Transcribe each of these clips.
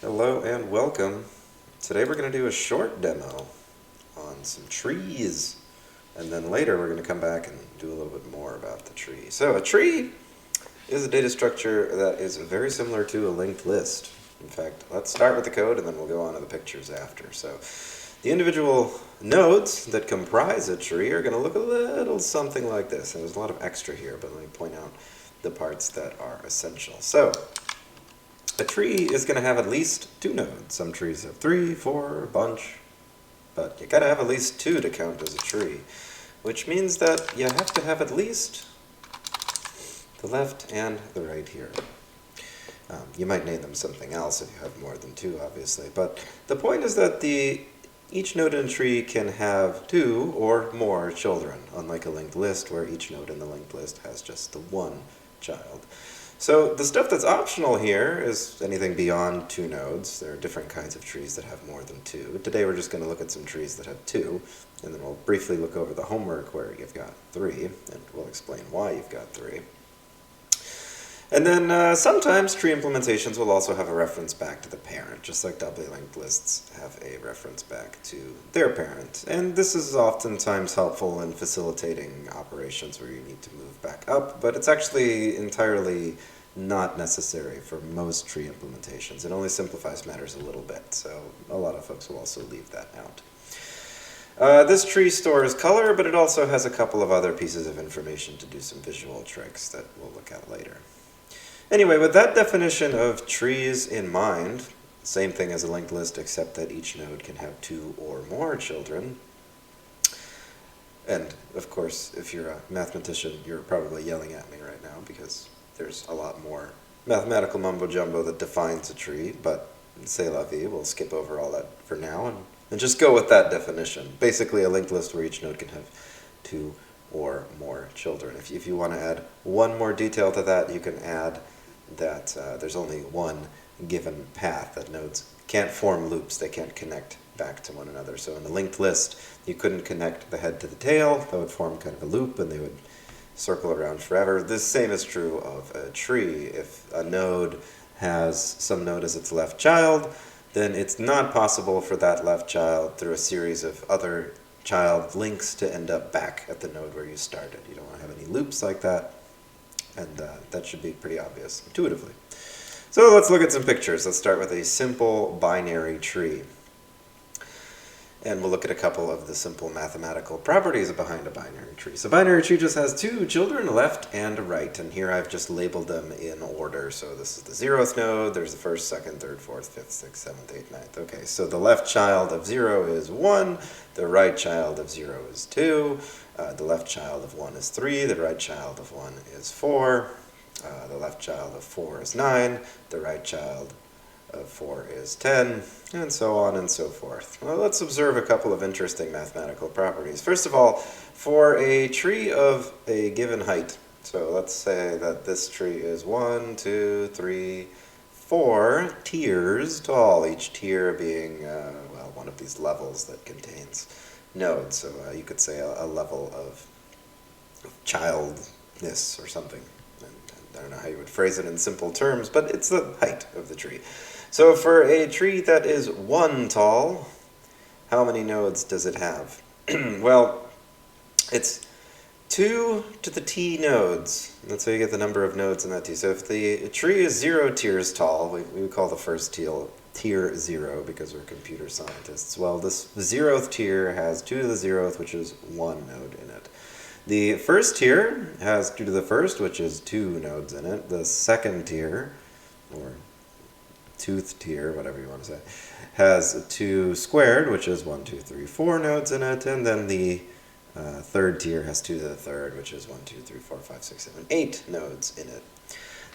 Hello and welcome. Today we're going to do a short demo on some trees, and then later we're going to come back and do a little bit more about the tree. So a tree is a data structure that is very similar to a linked list. In fact, let's start with the code and then we'll go on to the pictures after. So the individual nodes that comprise a tree are going to look a little something like this. And there's a lot of extra here, but let me point out the parts that are essential. So a tree is going to have at least two nodes. Some trees have 3, 4, a bunch, but you got to have at least 2 to count as a tree, which means that you have to have at least the left and the right here. You might name them something else if you have more than 2, obviously, but the point is that each node in a tree can have 2 or more children, unlike a linked list where each node in the linked list has just the one child. So the stuff that's optional here is anything beyond 2 nodes. There are different kinds of trees that have more than 2. Today we're just going to look at some trees that have 2, and then we'll briefly look over the homework where you've got 3, and we'll explain why you've got 3. And then sometimes tree implementations will also have a reference back to the parent, just like doubly linked lists have a reference back to their parent. And this is oftentimes helpful in facilitating operations where you need to move back up, but it's actually entirely not necessary for most tree implementations. It only simplifies matters a little bit, so a lot of folks will also leave that out. This tree stores color, but it also has a couple of other pieces of information to do some visual tricks that we'll look at later. Anyway, with that definition of trees in mind, same thing as a linked list except that each node can have 2 or more children. And of course, if you're a mathematician, you're probably yelling at me right now because there's a lot more mathematical mumbo-jumbo that defines a tree, but c'est la vie, we'll skip over all that for now and just go with that definition. Basically a linked list where each node can have 2 or more children. If you want to add one more detail to that, you can add that there's only one given path, that nodes can't form loops, they can't connect back to one another. So in a linked list, you couldn't connect the head to the tail, that would form kind of a loop and they would circle around forever. The same is true of a tree. If a node has some node as its left child, then it's not possible for that left child through a series of other child links to end up back at the node where you started. You don't want to have any loops like that, and that should be pretty obvious intuitively. So let's look at some pictures. Let's start with a simple binary tree. And we'll look at a couple of the simple mathematical properties behind a binary tree. So binary tree just has 2 children, left and right, and here I've just labeled them in order. So this is the 0th node, there's the 1st, 2nd, 3rd, 4th, 5th, 6th, 7th, 8th, 9th. Okay, so the left child of 0 is 1, the right child of 0 is 2, the left child of 1 is 3, the right child of 1 is 4, the left child of 4 is 9, the right child of 4 is 10, and so on and so forth. Well, let's observe a couple of interesting mathematical properties. First of all, for a tree of a given height, so let's say that this tree is 1, 2, 3, 4 tiers tall, each tier being, well, one of these levels that contains nodes. So you could say a level of childness or something. I don't know how you would phrase it in simple terms, but it's the height of the tree. So for a tree that is 1 tall, how many nodes does it have? Well, it's 2 to the t nodes. That's how you get the number of nodes in that t. So if the tree is 0 tiers tall, we would call the first tier 0 because we're computer scientists. Well, this 0th tier has 2 to the 0th, which is 1 node in it. The first tier has 2 to the 1st, which is 2 nodes in it. The second tier, or tooth tier, whatever you want to say, has 2 squared, which is 1, 2, 3, 4 nodes in it. And then the third tier has 2 to the 3rd, which is 1, 2, 3, 4, 5, 6, 7, 8 nodes in it.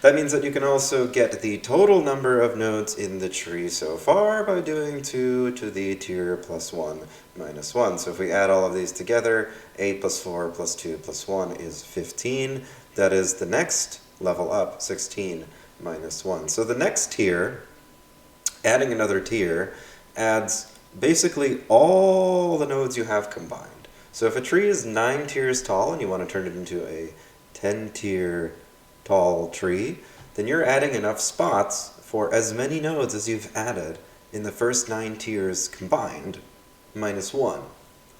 That means that you can also get the total number of nodes in the tree so far by doing 2 to the tier plus 1 minus 1. So if we add all of these together, 8 plus 4 plus 2 plus 1 is 15. That is the next level up, 16 minus 1. So the next tier, adding another tier, adds basically all the nodes you have combined. So if a tree is 9 tiers tall and you want to turn it into a 10-tier tall tree, then you're adding enough spots for as many nodes as you've added in the first 9 tiers combined, minus 1.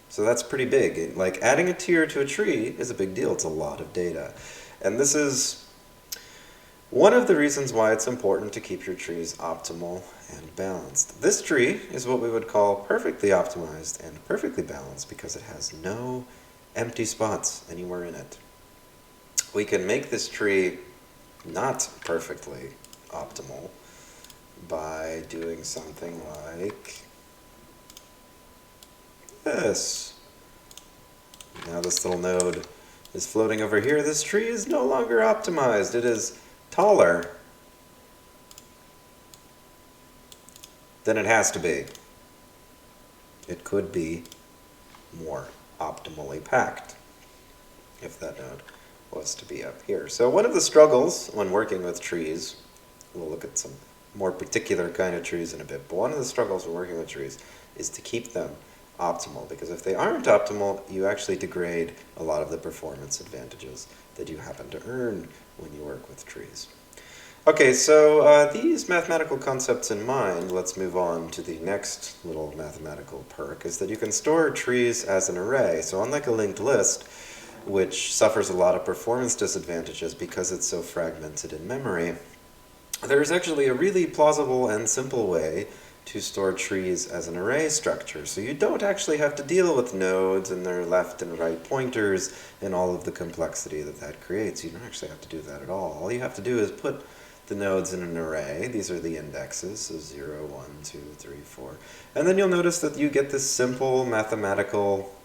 So that's pretty big. Like, adding a tier to a tree is a big deal. It's a lot of data. And this is one of the reasons why it's important to keep your trees optimal and balanced. This tree is what we would call perfectly optimized and perfectly balanced because it has no empty spots anywhere in it. We can make this tree not perfectly optimal by doing something like this. Now this little node is floating over here. This tree is no longer optimized. It is taller than it has to be. It could be more optimally packed if that node was to be up here. So one of the struggles when working with trees, we'll look at some more particular kind of trees in a bit, but one of the struggles when working with trees is to keep them optimal, because if they aren't optimal, you actually degrade a lot of the performance advantages that you happen to earn when you work with trees. Okay, so these mathematical concepts in mind, let's move on to the next little mathematical perk, is that you can store trees as an array. So unlike a linked list, which suffers a lot of performance disadvantages because it's so fragmented in memory, there's actually a really plausible and simple way to store trees as an array structure. So you don't actually have to deal with nodes and their left and right pointers and all of the complexity that that creates. You don't actually have to do that at all. All you have to do is put the nodes in an array. These are the indexes, so 0, 1, 2, 3, 4. And then you'll notice that you get this simple mathematical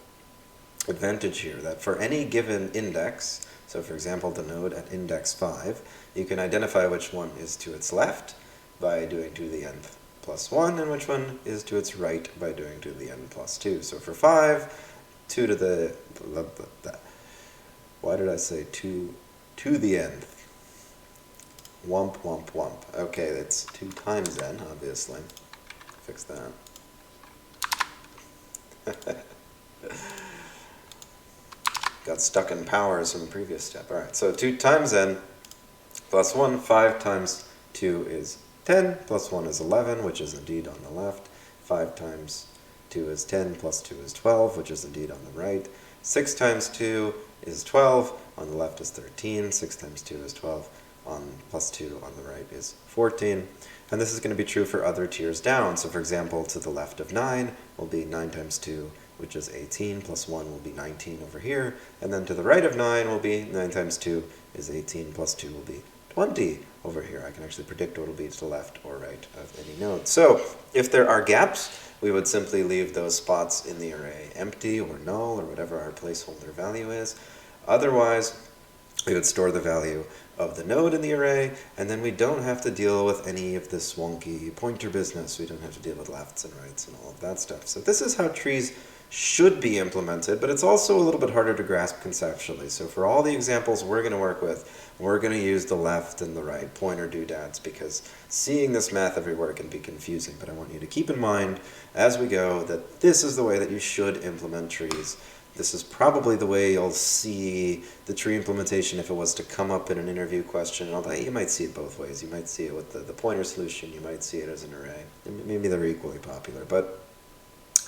advantage here, that for any given index, so for example the node at index 5, you can identify which one is to its left by doing to the nth plus 1, and which one is to its right by doing to the n plus 2. So for 5, 2 to the, why did I say 2 to the nth? Wump, wump, wump. Okay, that's 2 times n, obviously. Fix that. Got stuck in powers from the previous step. All right, so 2 times n plus 1, 5 times 2 is 10, plus 1 is 11, which is indeed on the left. 5 times 2 is 10, plus 2 is 12, which is indeed on the right. 6 times 2 is 12, on the left is 13. 6 times 2 is 12, plus 2 on the right is 14. And this is going to be true for other tiers down. So for example, to the left of 9 will be 9 times 2, which is 18, plus 1 will be 19 over here. And then to the right of 9 will be 9 times 2 is 18, plus 2 will be 20 over here. I can actually predict what will be to the left or right of any node. So if there are gaps, we would simply leave those spots in the array empty or null or whatever our placeholder value is. Otherwise, we would store the value of the node in the array, and then we don't have to deal with any of this wonky pointer business. We don't have to deal with lefts and rights and all of that stuff. So this is how trees should be implemented, but it's also a little bit harder to grasp conceptually. So for all the examples we're going to work with, we're going to use the left and the right pointer doodads because seeing this math everywhere can be confusing. But I want you to keep in mind as we go that this is the way that you should implement trees. This is probably the way you'll see the tree implementation if it was to come up in an interview question. Although you might see it both ways. You might see it with the pointer solution. You might see it as an array. Maybe they're equally popular, but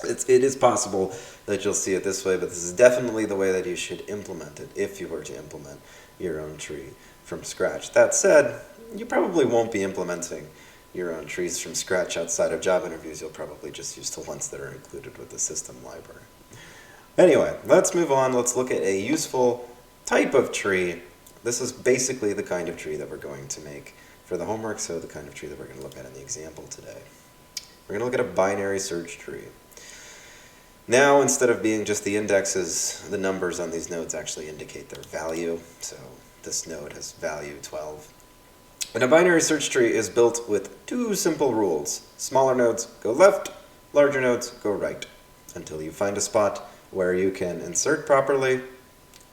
it is possible that you'll see it this way, but this is definitely the way that you should implement it if you were to implement your own tree from scratch. That said, you probably won't be implementing your own trees from scratch outside of job interviews. You'll probably just use the ones that are included with the system library. Anyway, let's move on. Let's look at a useful type of tree. This is basically the kind of tree that we're going to make for the homework, so the kind of tree that we're going to look at in the example today. We're going to look at a binary search tree. Now, instead of being just the indexes, the numbers on these nodes actually indicate their value. So this node has value 12. And a binary search tree is built with 2 simple rules. Smaller nodes go left, larger nodes go right, until you find a spot where you can insert properly.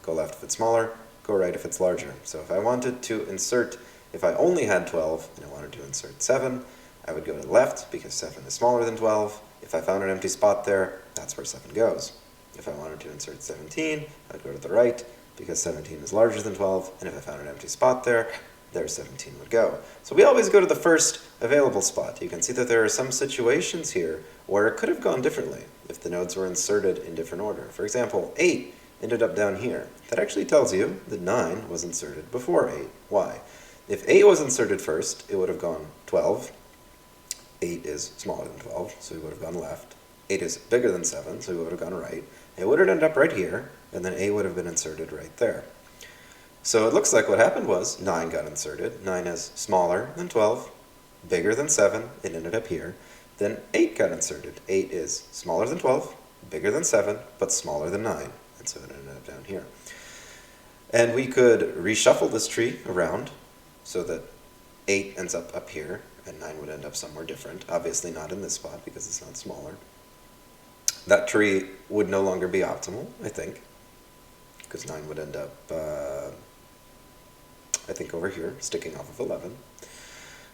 Go left if it's smaller, go right if it's larger. So if I wanted to insert, if I only had 12 and I wanted to insert 7, I would go to the left because 7 is smaller than 12. If I found an empty spot there, that's where 7 goes. If I wanted to insert 17, I'd go to the right because 17 is larger than 12. And if I found an empty spot there, there 17 would go. So we always go to the first available spot. You can see that there are some situations here where it could have gone differently if the nodes were inserted in different order. For example, 8 ended up down here. That actually tells you that 9 was inserted before 8. Why? If 8 was inserted first, it would have gone 12. 8 is smaller than 12, so we would have gone left. 8 is bigger than 7, so we would have gone right. It would have ended up right here, and then 8 would have been inserted right there. So it looks like what happened was 9 got inserted. 9 is smaller than 12, bigger than 7. It ended up here. Then 8 got inserted. 8 is smaller than 12, bigger than 7, but smaller than 9. And so it ended up down here. And we could reshuffle this tree around so that 8 ends up here, and 9 would end up somewhere different. Obviously not in this spot because it's not smaller. That tree would no longer be optimal, I think, because 9 would end up, I think, over here, sticking off of 11.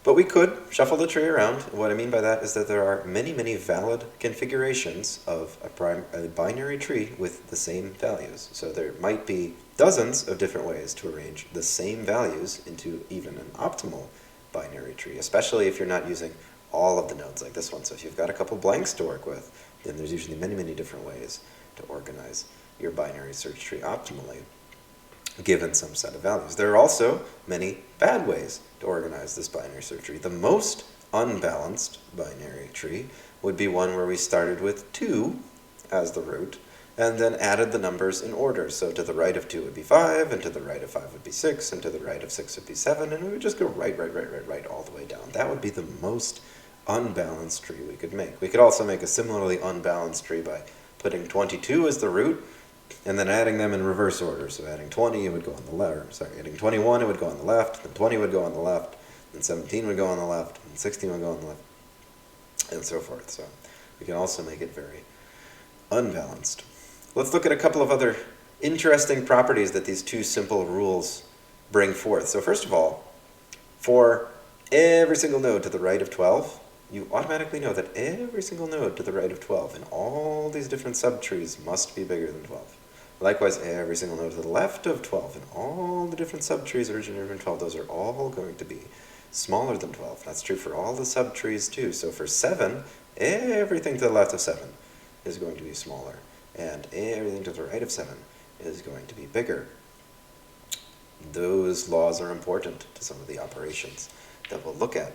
But we could shuffle the tree around. What I mean by that is that there are many, many valid configurations of a binary tree with the same values. So there might be dozens of different ways to arrange the same values into even an optimal binary tree, especially if you're not using all of the nodes like this one. So if you've got a couple blanks to work with, then there's usually many, many different ways to organize your binary search tree optimally, given some set of values. There are also many bad ways to organize this binary search tree. The most unbalanced binary tree would be one where we started with 2 as the root, and then added the numbers in order. So to the right of 2 would be 5, and to the right of 5 would be 6, and to the right of 6 would be 7, and we would just go right all the way down. That would be the most unbalanced tree we could make. We could also make a similarly unbalanced tree by putting 22 as the root, and then adding them in reverse order. So adding 20, it would go on the left. Sorry, adding 21, it would go on the left, then 20 would go on the left, then 17 would go on the left, and 16 would go on the left, and so forth. So we can also make it very unbalanced. Let's look at a couple of other interesting properties that these two simple rules bring forth. So first of all, for every single node to the right of 12, you automatically know that every single node to the right of 12 in all these different subtrees must be bigger than 12. Likewise, every single node to the left of 12 in all the different subtrees originating from 12, those are all going to be smaller than 12. That's true for all the subtrees too. So for 7, everything to the left of 7 is going to be smaller, and everything to the right of 7 is going to be bigger. Those laws are important to some of the operations that we'll look at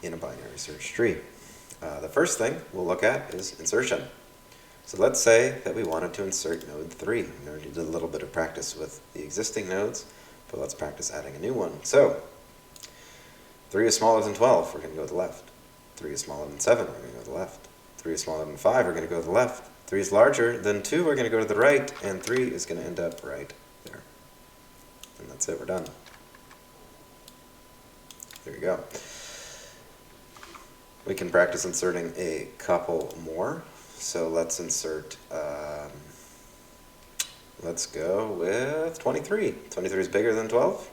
in a binary search tree. The first thing we'll look at is insertion. So let's say that we wanted to insert node 3. We already did a little bit of practice with the existing nodes, but let's practice adding a new one. So 3 is smaller than 12, we're going to go to the left. 3 is smaller than 7, we're going to go to the left. 3 is smaller than 5, we're going to go to the left. 3 is larger than 2, we're going to go to the right, and 3 is going to end up right there. And that's it, we're done. There we go. We can practice inserting a couple more. So let's insert, let's go with 23. 23 is bigger than 12,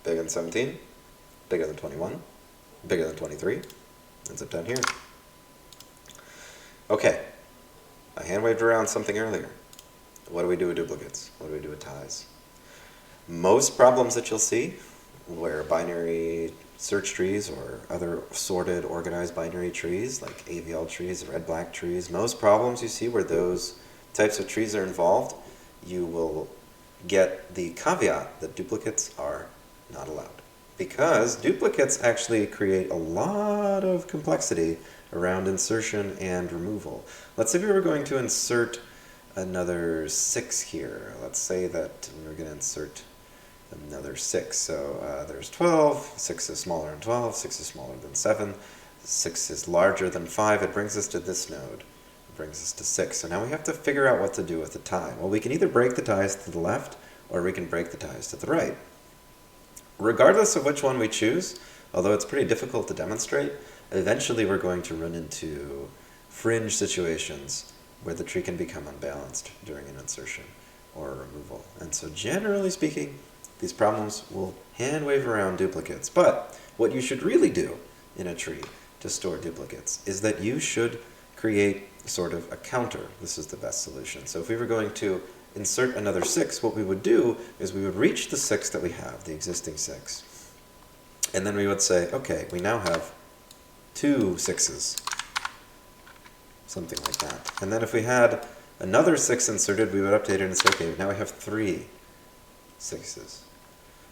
bigger than 17, bigger than 21, bigger than 23. Ends up down here. Okay, I hand waved around something earlier. What do we do with duplicates? What do we do with ties? Most problems that you'll see where binary search trees or other sorted, organized binary trees like AVL trees, red-black trees, most problems you see where those types of trees are involved, you will get the caveat that duplicates are not allowed. Because duplicates actually create a lot of complexity around insertion and removal. Let's say we were going to insert another 6 here. Let's say that we're going to insert another 6. So there's 12, 6 is smaller than 12, 6 is smaller than 7, 6 is larger than 5. It brings us to this node. It brings us to 6. So now we have to figure out what to do with the tie. Well, we can either break the ties to the left, or we can break the ties to the right. Regardless of which one we choose, although it's pretty difficult to demonstrate, eventually we're going to run into fringe situations where the tree can become unbalanced during an insertion or a removal. And so generally speaking, these problems will hand wave around duplicates. But what you should really do in a tree to store duplicates is that you should create sort of a counter. This is the best solution. So if we were going to insert another 6, what we would do is we would reach the 6 that we have, the existing 6. And then we would say, okay, we now have 2 6s, something like that. And then if we had another 6 inserted, we would update it and say, okay, now we have 3 6s.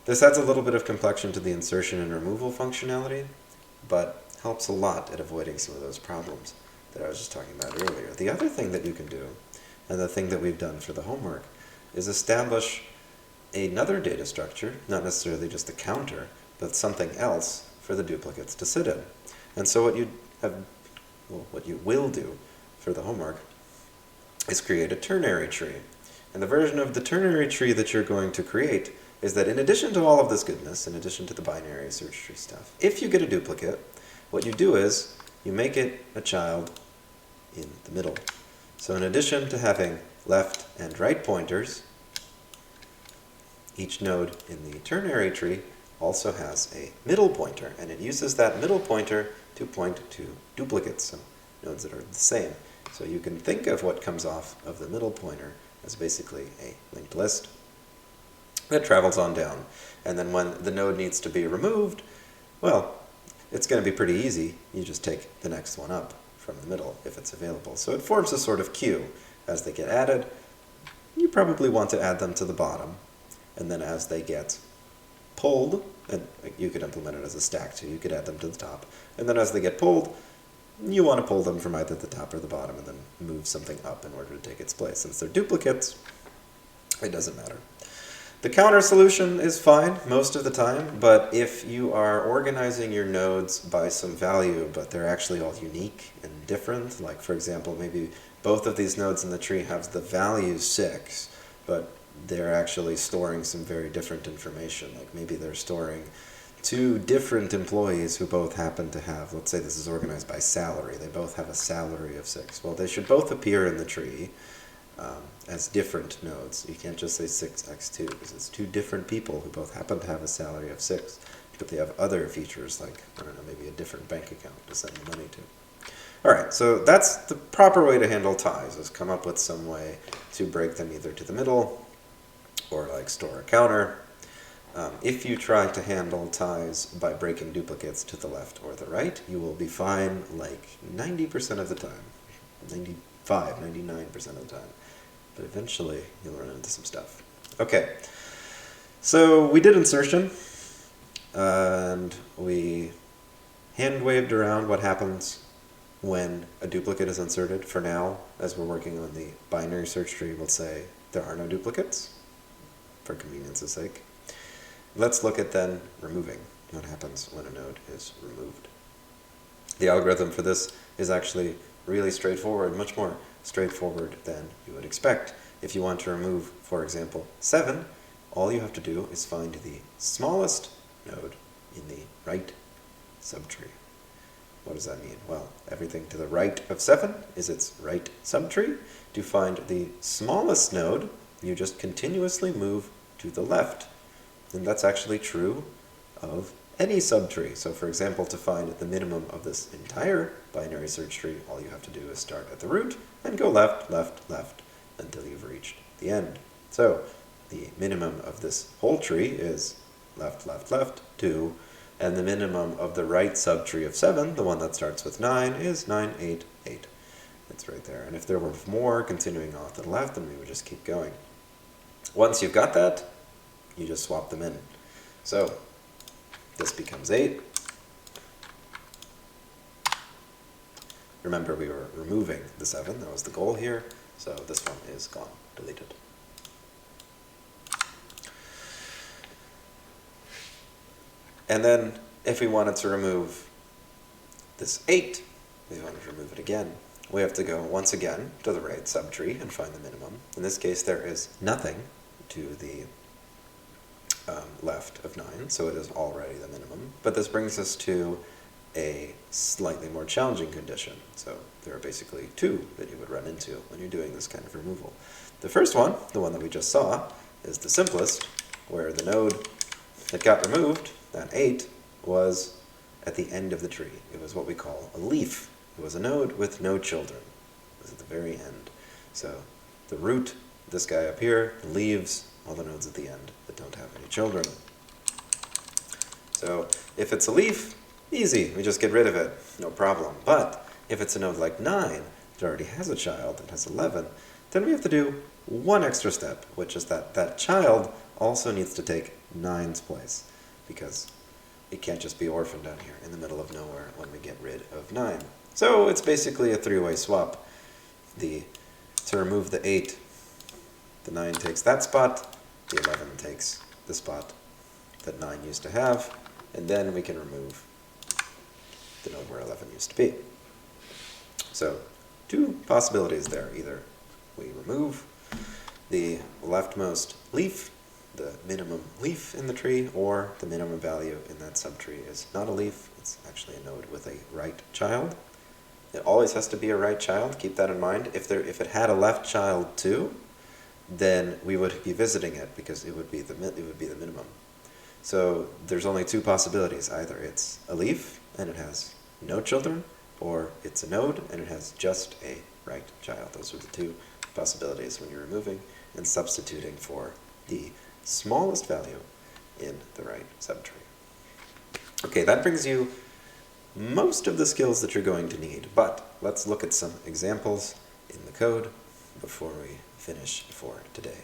This adds a little bit of complexion to the insertion and removal functionality, but helps a lot at avoiding some of those problems that I was just talking about earlier. The other thing that you can do, and the thing that we've done for the homework, is establish another data structure, not necessarily just a counter, but something else for the duplicates to sit in. And so what you will do for the homework is create a ternary tree. And the version of the ternary tree that you're going to create is that in addition to all of this goodness, in addition to the binary search tree stuff, if you get a duplicate, what you do is you make it a child in the middle. So in addition to having left and right pointers, each node in the ternary tree also has a middle pointer, and it uses that middle pointer to point to duplicates, so nodes that are the same. So you can think of what comes off of the middle pointer as basically a linked list that travels on down. And then when the node needs to be removed, well, it's going to be pretty easy. You just take the next one up from the middle if it's available. So it forms a sort of queue. As they get added, you probably want to add them to the bottom. And then as they get pulled, and you could implement it as a stack too, you could add them to the top. And then as they get pulled, you want to pull them from either the top or the bottom and then move something up in order to take its place. Since they're duplicates, it doesn't matter. The counter solution is fine most of the time, but if you are organizing your nodes by some value, but they're actually all unique and different, like for example, maybe both of these nodes in the tree have the value 6, but they're actually storing some very different information. Like maybe they're storing 2 different employees who both happen to have, let's say this is organized by salary, they both have a salary of 6. Well, they should both appear in the tree as different nodes. You can't just say 6x2, because it's 2 different people who both happen to have a salary of 6, but they have other features like, I don't know, maybe a different bank account to send the money to. Alright, so that's the proper way to handle ties, is come up with some way to break them either to the middle or like store a counter. If you try to handle ties by breaking duplicates to the left or the right, you will be fine like 90% of the time. 95, 99% of the time. But eventually you'll run into some stuff. Okay, so we did insertion, and we hand-waved around what happens when a duplicate is inserted. For now, as we're working on the binary search tree, we'll say there are no duplicates, for convenience's sake. Let's look at then removing. What happens when a node is removed? The algorithm for this is actually really straightforward, much more straightforward than you would expect. If you want to remove, for example, 7, all you have to do is find the smallest node in the right subtree. What does that mean? Well, everything to the right of 7 is its right subtree. To find the smallest node, you just continuously move to the left. And that's actually true of any subtree. So for example, to find the minimum of this entire binary search tree, all you have to do is start at the root and go left, left, left until you've reached the end. So the minimum of this whole tree is left, left, left, 2, and the minimum of the right subtree of 7, the one that starts with 9, is 9, 8, 8. It's right there. And if there were more continuing off to the left, then we would just keep going. Once you've got that, you just swap them in. So this becomes 8. Remember, we were removing the 7. That was the goal here. So this one is gone, deleted. And then if we wanted to remove this 8, we wanted to remove it again, we have to go once again to the right subtree and find the minimum. In this case, there is nothing to the left of 9, so it is already the minimum. But this brings us to a slightly more challenging condition. So there are basically 2 that you would run into when you're doing this kind of removal. The first one, the one that we just saw, is the simplest, where the node that got removed, that 8, was at the end of the tree. It was what we call a leaf. It was a node with no children. It was at the very end. So the root, this guy up here, leaves all the nodes at the end that don't have any children. So if it's a leaf, easy, we just get rid of it, no problem. But if it's a node like 9, it already has a child, it has 11, then we have to do one extra step, which is that that child also needs to take 9's place, because it can't just be orphaned down here in the middle of nowhere when we get rid of 9. So it's basically a three-way swap. To remove the 8, the 9 takes that spot, the 11 takes the spot that 9 used to have, and then we can remove the node where 11 used to be. So two possibilities there. Either we remove the leftmost leaf, the minimum leaf in the tree, or the minimum value in that subtree is not a leaf, it's actually a node with a right child. It always has to be a right child, keep that in mind. If it had a left child too, then we would be visiting it because it would be the minimum. So there's only two possibilities. Either it's a leaf and it has no children, or it's a node and it has just a right child. Those are the two possibilities when you're removing and substituting for the smallest value in the right subtree. Okay, that brings you most of the skills that you're going to need, but let's look at some examples in the code before we finish for today.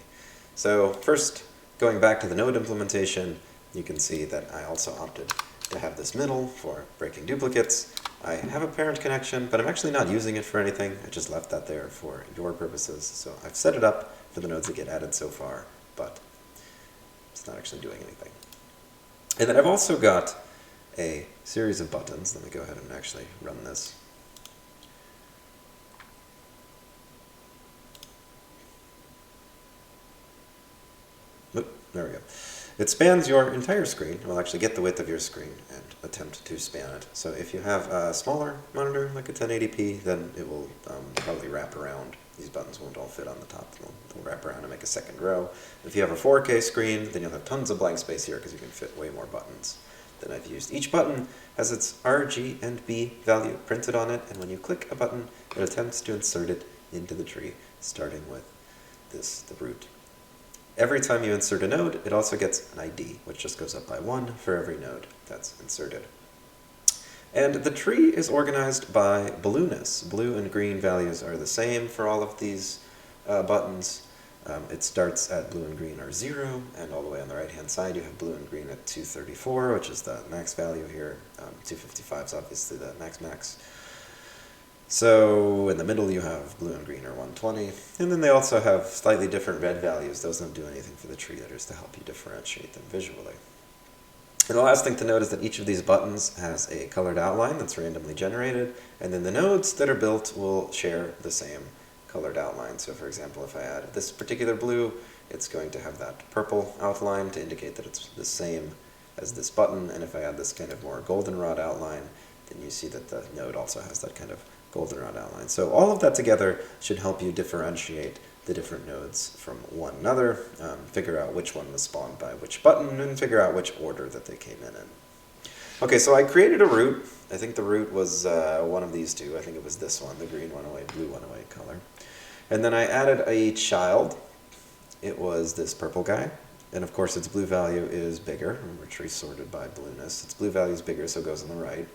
So first, going back to the node implementation, you can see that I also opted to have this middle for breaking duplicates. I have a parent connection, but I'm actually not using it for anything. I just left that there for your purposes. So I've set it up for the nodes that get added so far, but it's not actually doing anything. And then I've also got a series of buttons. Let me go ahead and actually run this. Oop, there we go. It spans your entire screen. It will actually get the width of your screen and attempt to span it. So if you have a smaller monitor, like a 1080p, then it will probably wrap around. These buttons won't all fit on the top. They'll wrap around and make a second row. If you have a 4K screen, then you'll have tons of blank space here because you can fit way more buttons than I've used. Each button has its R, G, and B value printed on it, and when you click a button, it attempts to insert it into the tree, starting with the root. Every time you insert a node, it also gets an ID, which just goes up by 1 for every node that's inserted. And the tree is organized by blueness. Blue and green values are the same for all of these buttons. It starts at blue and green are 0, and all the way on the right-hand side you have blue and green at 234, which is the max value here. 255 is obviously the max. So in the middle you have blue and green are 120, and then they also have slightly different red values. Those don't do anything for the tree, that is to help you differentiate them visually. And the last thing to note is that each of these buttons has a colored outline that's randomly generated, and then the nodes that are built will share the same colored outline. So for example, if I add this particular blue, it's going to have that purple outline to indicate that it's the same as this button, and if I add this kind of more goldenrod outline, then you see that the node also has that kind of goldenrod outline. So all of that together should help you differentiate the different nodes from one another, figure out which one was spawned by which button, and figure out which order that they came in. Okay, so I created a root. I think the root was one of these two. I think it was this one, the green one away, blue one away color. And then I added a child. It was this purple guy. And of course its blue value is bigger. Remember, tree sorted by blueness. Its blue value is bigger, so it goes on the right.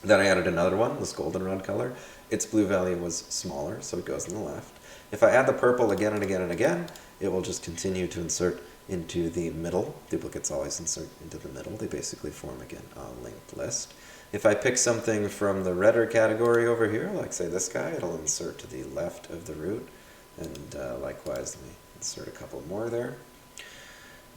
Then I added another one, this goldenrod color. Its blue value was smaller, so it goes on the left. If I add the purple again and again and again, it will just continue to insert into the middle. Duplicates always insert into the middle. They basically form, again, a linked list. If I pick something from the redder category over here, like say this guy, it'll insert to the left of the root. And likewise, let me insert a couple more there.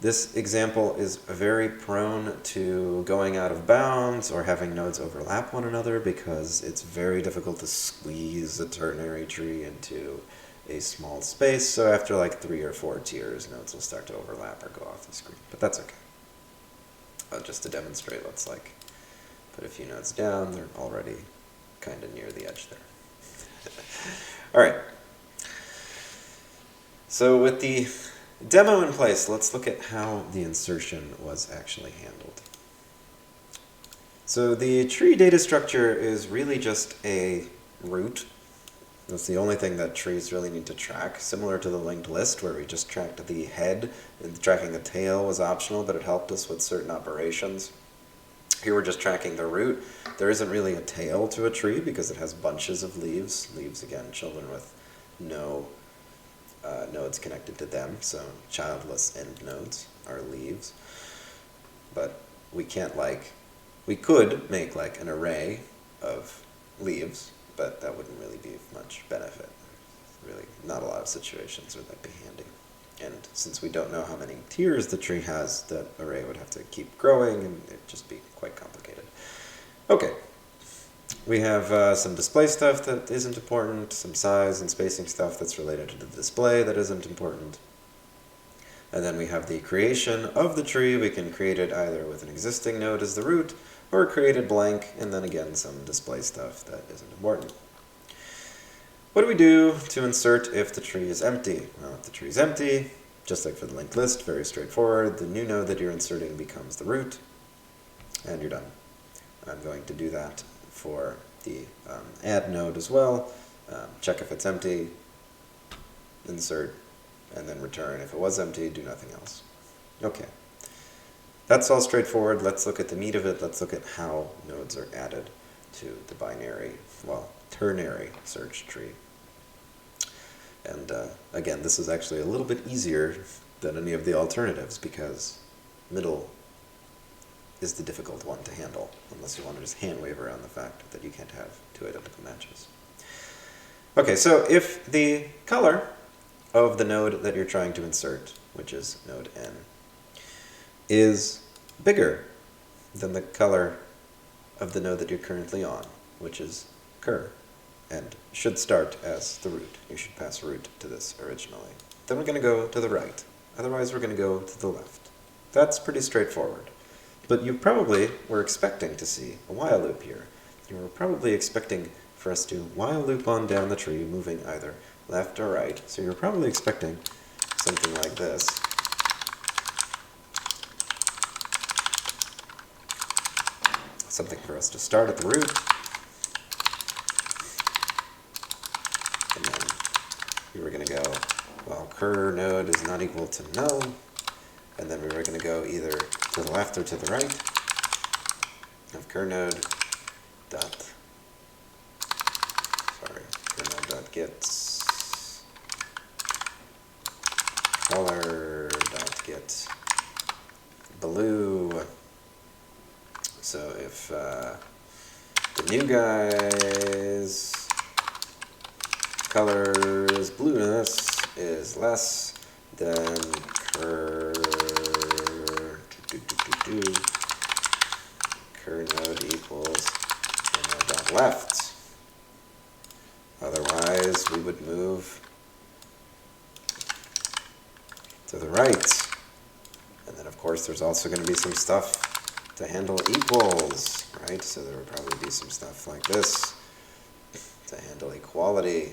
This example is very prone to going out of bounds or having nodes overlap one another because it's very difficult to squeeze a ternary tree into a small space. So after like 3 or 4 tiers, nodes will start to overlap or go off the screen. But that's okay. Just to demonstrate, let's like put a few nodes down. They're already kind of near the edge there. All right. So with the demo in place, let's look at how the insertion was actually handled. So the tree data structure is really just a root. That's the only thing that trees really need to track, similar to the linked list where we just tracked the head, and tracking the tail was optional, but it helped us with certain operations. Here we're just tracking the root. There isn't really a tail to a tree because it has bunches of leaves. Leaves, again, children with no nodes connected to them, so childless end nodes are leaves. But we can't we could make like an array of leaves, but that wouldn't really be of much benefit. Really not a lot of situations where that'd be handy. And since we don't know how many tiers the tree has, that array would have to keep growing and it'd just be quite complicated. Okay, we have some display stuff that isn't important, some size and spacing stuff that's related to the display that isn't important. And then we have the creation of the tree. We can create it either with an existing node as the root, or create it blank, and then again some display stuff that isn't important. What do we do to insert if the tree is empty? Well, if the tree is empty, just like for the linked list, very straightforward, the new node that you're inserting becomes the root, and you're done. I'm going to do that for the add node as well. Check if it's empty, insert, and then return. If it was empty, do nothing else. Okay. That's all straightforward. Let's look at the meat of it. Let's look at how nodes are added to the binary, well, ternary search tree. And again, this is actually a little bit easier than any of the alternatives because middle is the difficult one to handle, unless you want to just hand wave around the fact that you can't have two identical matches. Okay, so if the color of the node that you're trying to insert, which is node n, is bigger than the color of the node that you're currently on, which is curr, and should start as the root. You should pass root to this originally. Then we're going to go to the right. Otherwise, we're going to go to the left. That's pretty straightforward. But you probably were expecting to see a while loop here. You were probably expecting for us to while loop on down the tree, moving either left or right. So you're probably expecting something like this. Something for us to start at the root, and then we were going to go, well, curr node is not equal to no, and then we were going to go either to the left or to the right of curr node dot, curr node dot get color dot get blue. So if the new guy's color's blueness is less than curr node equals curr node dot left. Otherwise, we would move to the right. And then, of course, there's also going to be some stuff to handle equals, right? So there would probably be some stuff like this to handle equality.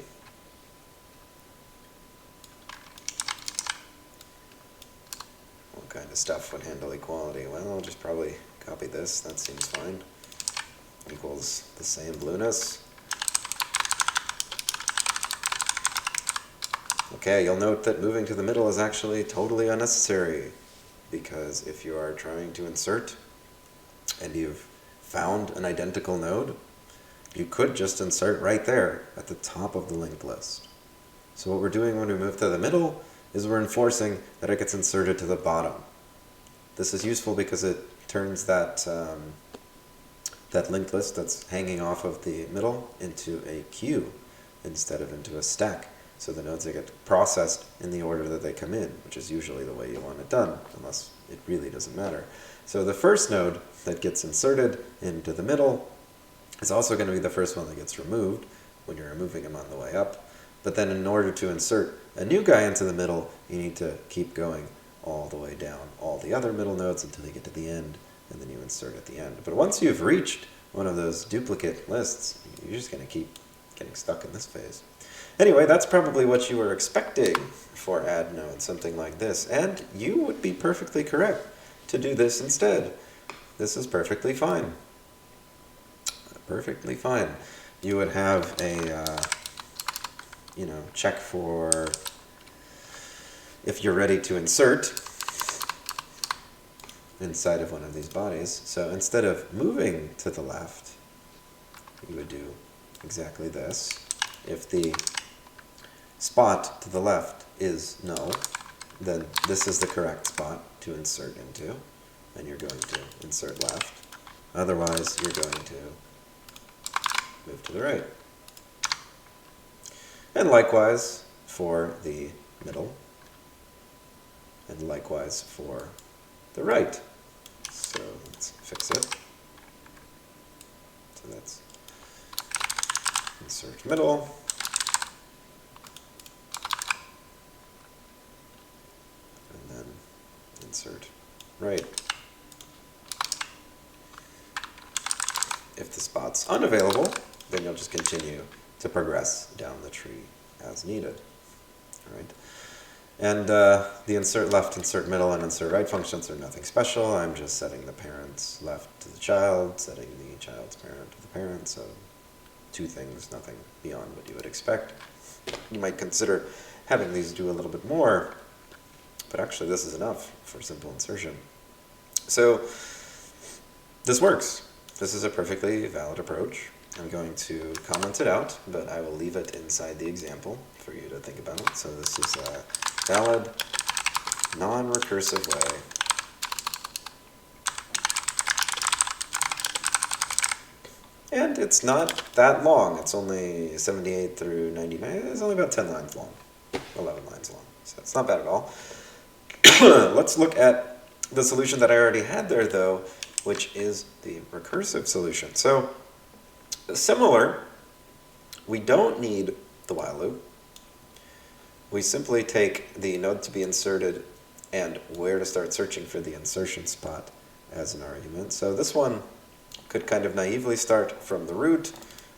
What kind of stuff would handle equality? Well, I'll just probably copy this. That seems fine. Equals the same blueness. Okay, you'll note that moving to the middle is actually totally unnecessary, because if you are trying to insert and you've found an identical node, you could just insert right there at the top of the linked list. So what we're doing when we move to the middle is we're enforcing that it gets inserted to the bottom. This is useful because it turns that linked list that's hanging off of the middle into a queue instead of into a stack. So the nodes, they get processed in the order that they come in, which is usually the way you want it done, unless it really doesn't matter. So the first node that gets inserted into the middle is also going to be the first one that gets removed when you're removing them on the way up. But then in order to insert a new guy into the middle, you need to keep going all the way down all the other middle nodes until you get to the end, and then you insert at the end. But once you've reached one of those duplicate lists, you're just going to keep getting stuck in this phase. Anyway, that's probably what you were expecting for add node, something like this. And you would be perfectly correct to do this instead. This is perfectly fine. Perfectly fine. You would have a, check for if you're ready to insert. inside of one of these bodies. So instead of moving to the left, you would do exactly this. If the spot to the left is null, then this is the correct spot to insert into, and you're going to insert left. Otherwise, you're going to move to the right. And likewise for the middle, and likewise for the right. So let's fix it. So that's insert middle, and then insert right. If the spot's unavailable, then you'll just continue to progress down the tree as needed. All right. And the insert left, insert middle, and insert right functions are nothing special. I'm just setting the parent's left to the child, setting the child's parent to the parent, so two things, nothing beyond what you would expect. You might consider having these do a little bit more, but actually this is enough for simple insertion. So this works. This is a perfectly valid approach. I'm going to comment it out, but I will leave it inside the example for you to think about it. So this is a valid, non-recursive way and it's not that long. It's only 78 through 99. It's only about 10 lines long, 11 lines long. So it's not bad at all. Let's look at the solution that I already had there, though, which is the recursive solution. So similar, we don't need the while loop. We simply take the node to be inserted and where to start searching for the insertion spot as an argument. So this one could kind of naively start from the root,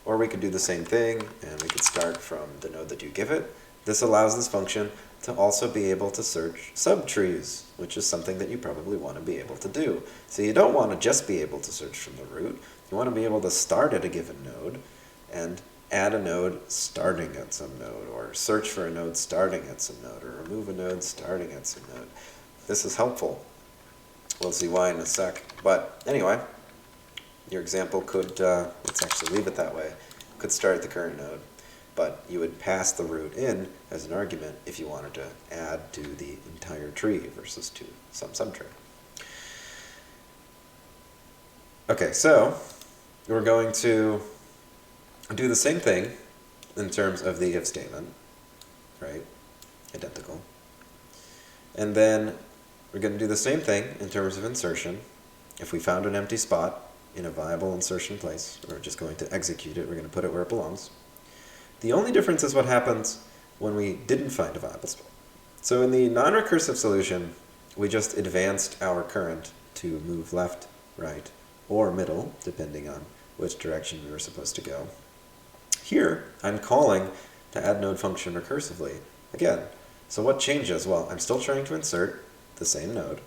or we could do the same thing and we could start from the node that you give it. This allows this function to also be able to search subtrees, which is something that you probably want to be able to do. So you don't want to just be able to search from the root. You want to be able to start at a given node and add a node starting at some node, or search for a node starting at some node, or remove a node starting at some node. This is helpful. We'll see why in a sec. But anyway, your example could, let's actually leave it that way, could start at the current node, but you would pass the root in as an argument if you wanted to add to the entire tree versus to some subtree. Okay, so we're going to do the same thing in terms of the if statement, right? Identical. And then we're going to do the same thing in terms of insertion. If we found an empty spot in a viable insertion place, we're just going to execute it. We're going to put it where it belongs. The only difference is what happens when we didn't find a viable spot. So in the non-recursive solution, we just advanced our current to move left, right, or middle, depending on which direction we were supposed to go. Here, I'm calling to add node function recursively again. So what changes? Well, I'm still trying to insert the same node.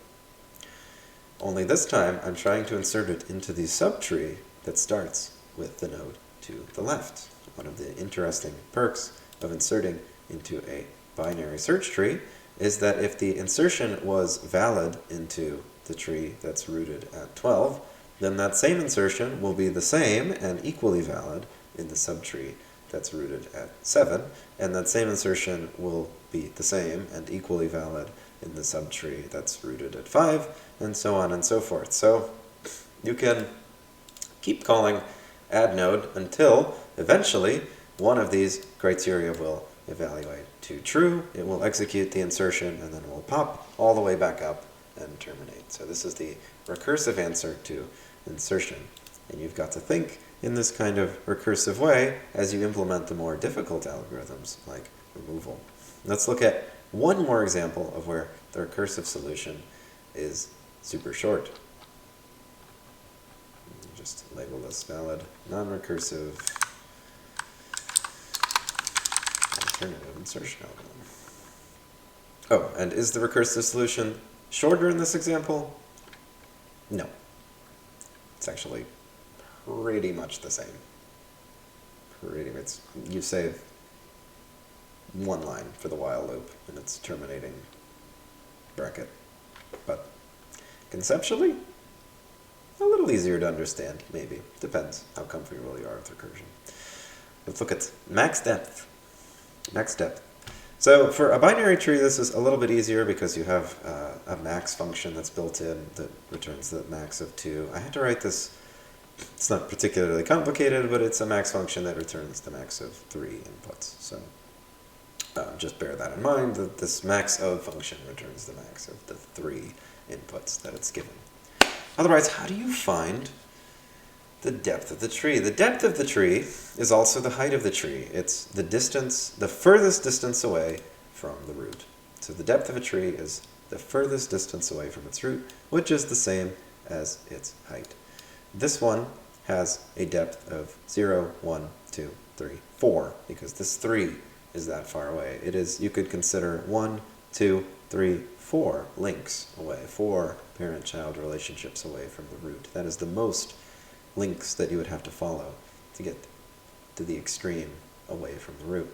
Only this time, I'm trying to insert it into the subtree that starts with the node to the left. One of the interesting perks of inserting into a binary search tree is that if the insertion was valid into the tree that's rooted at 12, then that same insertion will be the same and equally valid in the subtree that's rooted at 7, and that same insertion will be the same and equally valid in the subtree that's rooted at 5, and so on and so forth. So you can keep calling add node until eventually one of these criteria will evaluate to true, it will execute the insertion, and then it will pop all the way back up and terminate. So this is the recursive answer to insertion. And you've got to think in this kind of recursive way as you implement the more difficult algorithms like removal. Let's look at one more example of where the recursive solution is super short. Just label this valid, non-recursive, alternative insertion algorithm. Oh, and is the recursive solution shorter in this example? No. It's actually pretty much the same. You save one line for the while loop, and it's terminating bracket. But Conceptually, a little easier to understand, maybe. Depends how comfortable you are with recursion. Let's look at maxDepth. maxDepth. So for a binary tree, this is a little bit easier because you have a max function that's built in that returns the max of 2. I had to write this. It's not particularly complicated, but it's a max function that returns the max of 3 inputs. So just bear that in mind, that this max of function returns the max of the 3 inputs that it's given. Otherwise, how do you find the depth of the tree? The depth of the tree is also the height of the tree. It's the distance, the furthest distance away from the root. So the depth of a tree is the furthest distance away from its root, which is the same as its height. This one has a depth of 0, 1, 2, 3, 4, because this 3 is that far away. It is, you could consider 1, 2, 3, 4 links away, 4 parent-child relationships away from the root. That is the most links that you would have to follow to get to the extreme away from the root.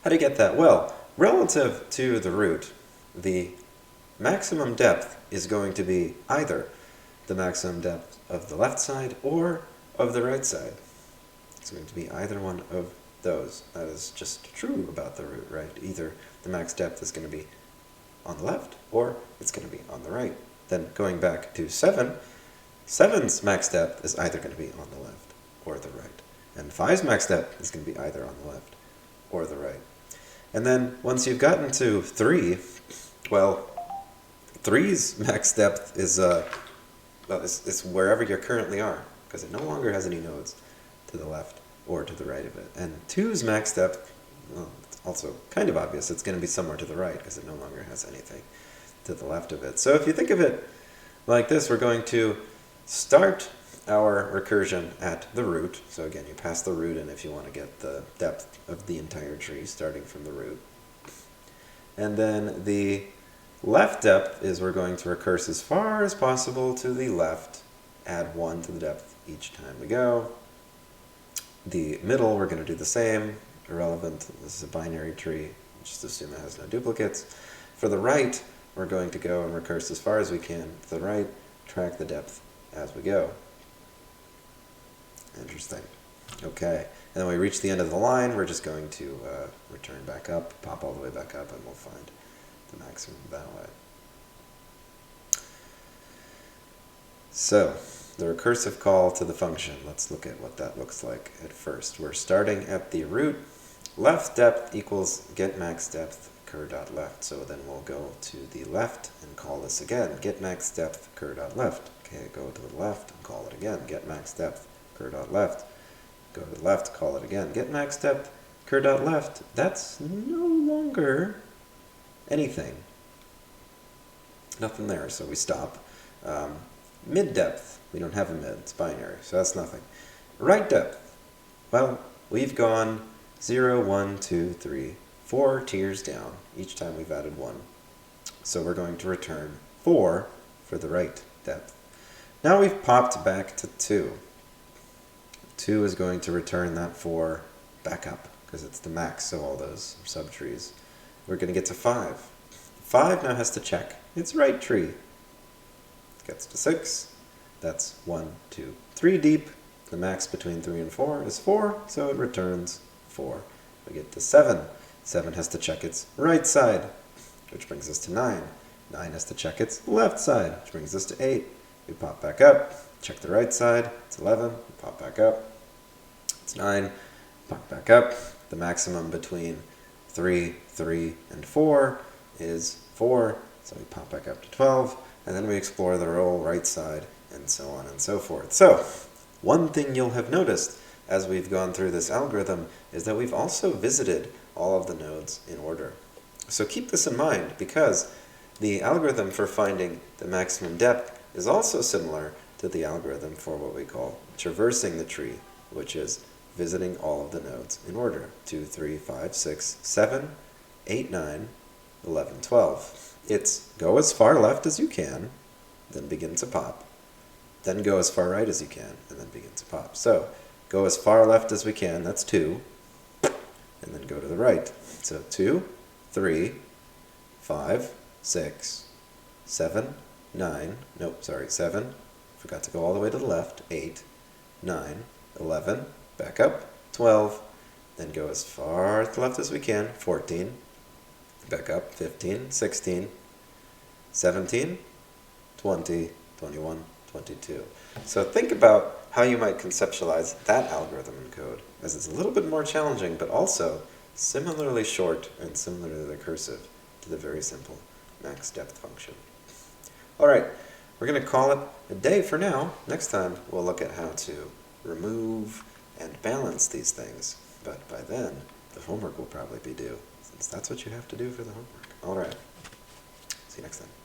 How do you get that? Well, relative to the root, the maximum depth is going to be either the maximum depth of the left side or of the right side. It's going to be either one of those. That is just true about the root, right? Either the max depth is going to be on the left or it's going to be on the right. Then going back to 7, 7's max depth is either going to be on the left or the right. And 5's max depth is going to be either on the left or the right. And then once you've gotten to 3, well, 3's max depth is it's wherever you currently are, because it no longer has any nodes to the left or to the right of it. And 2's max depth, well, it's also kind of obvious, it's going to be somewhere to the right, because it no longer has anything to the left of it. So if you think of it like this, we're going to start our recursion at the root. So again, you pass the root in if you want to get the depth of the entire tree starting from the root. And then the left depth is we're going to recurse as far as possible to the left, add 1 to the depth each time we go. The middle, we're going to do the same, irrelevant. This is a binary tree, just assume it has no duplicates. For the right, we're going to go and recurse as far as we can to the right, track the depth as we go. Interesting. Okay, and then when we reach the end of the line, we're just going to return back up, pop all the way back up, and we'll find the maximum that way. So, the recursive call to the function, let's look at what that looks like at first. We're starting at the root. Left depth equals getMaxDepth curr.left. So then we'll go to the left and call this again, getMaxDepth curr.left. Okay, go to the left and call it again, getMaxDepth curr.left. Go to the left, call it again, getMaxDepth curr.left. That's no longer anything. Nothing there, so we stop. Mid depth, we don't have a mid, it's binary, so that's nothing. Right depth, well, we've gone 0, 1, 2, 3, 4 tiers down, each time we've added 1. So we're going to return 4 for the right depth. Now we've popped back to 2. 2 is going to return that 4 back up, because it's the max, so all those subtrees. We're going to get to 5. 5 now has to check its right tree. It gets to 6. That's 1, 2, 3 deep. The max between 3 and 4 is 4, so it returns 4. We get to 7. 7 has to check its right side, which brings us to 9. 9 has to check its left side, which brings us to 8. We pop back up, check the right side, it's 11, we pop back up, it's 9, pop back up. The maximum between 3, 3, and 4 is 4, so we pop back up to 12, and then we explore the whole right side, and so on and so forth. So, one thing you'll have noticed as we've gone through this algorithm is that we've also visited all of the nodes in order. So keep this in mind, because the algorithm for finding the maximum depth is also similar to the algorithm for what we call traversing the tree, which is visiting all of the nodes in order. 2, 3, 5, 6, 7, 8, 9, 11, 12. It's go as far left as you can, then begin to pop. Then go as far right as you can, and then begin to pop. So go as far left as we can, that's 2, and then go to the right. So 2, 3, 5, 6, 7, 9, nope, sorry, 7, forgot to go all the way to the left, 8, 9, 11, back up, 12, then go as far to the left as we can, 14, back up, 15, 16, 17, 20, 21, 22. So think about how you might conceptualize that algorithm in code, as it's a little bit more challenging, but also similarly short and similarly recursive to the very simple maxDepth function. All right, we're going to call it a day for now. Next time, we'll look at how to remove and balance these things. But by then, the homework will probably be due, since that's what you have to do for the homework. All right, see you next time.